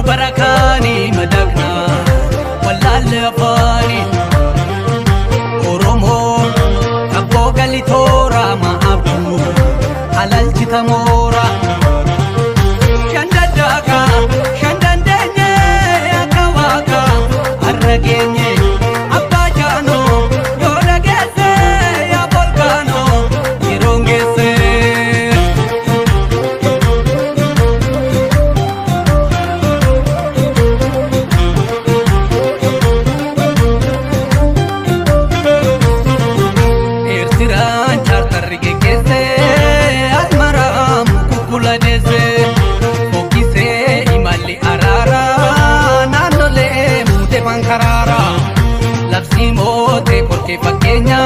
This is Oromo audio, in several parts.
barakani madakna wallal afani oromo tabbo galitora ma abdu halal chitamora shandadaka shandandene akawaka arragenye porque pequeña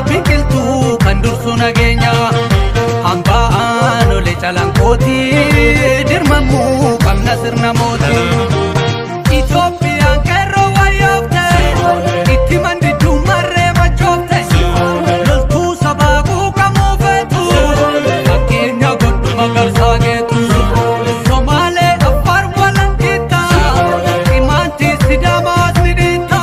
pikiltu kandursu nagenya hambaan ole chalankoti dirmamu kamna sirna moti Ethiopia kerro wayofte itimandi dumarre machofte loltu sababu kamufetu pequeña gotu magarsagetu Somale afar walankita imanti sidama sidita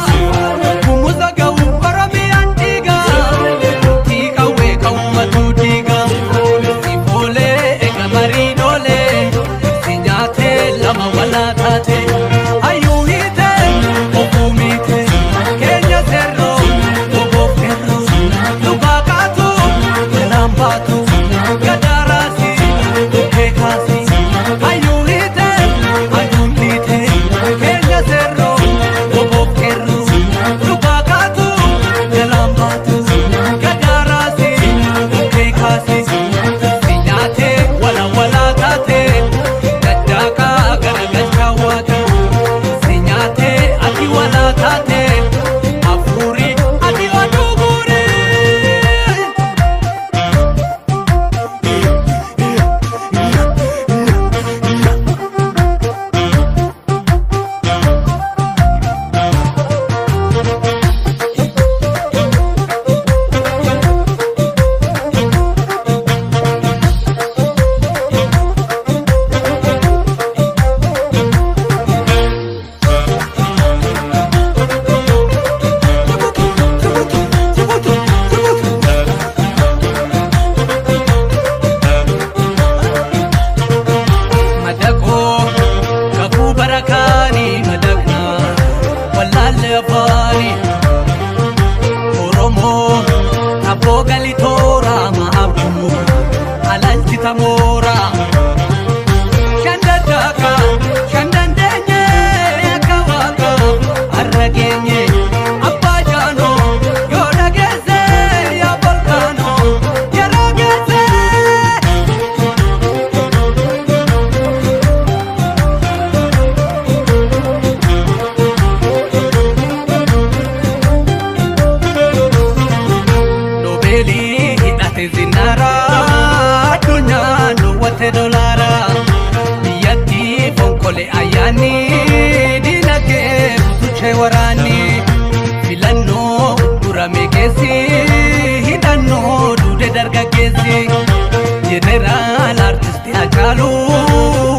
General artist ajalu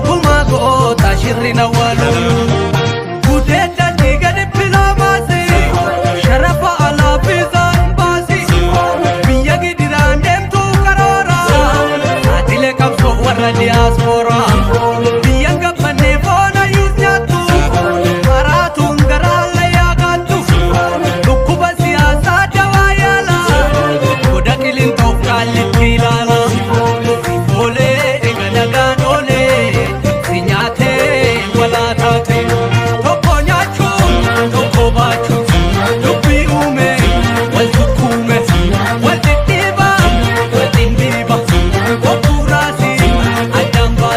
kumago tashirina walu kudeta diga diplomasi sharafa ala fizan basi biya gidirandem tu karora atile kapso warra diaspora biya gapane bona yuznyatu maratu ngarala yagatu dukuba siyasa jawayala kudakilin tofkalit kilala Adamba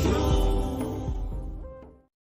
شو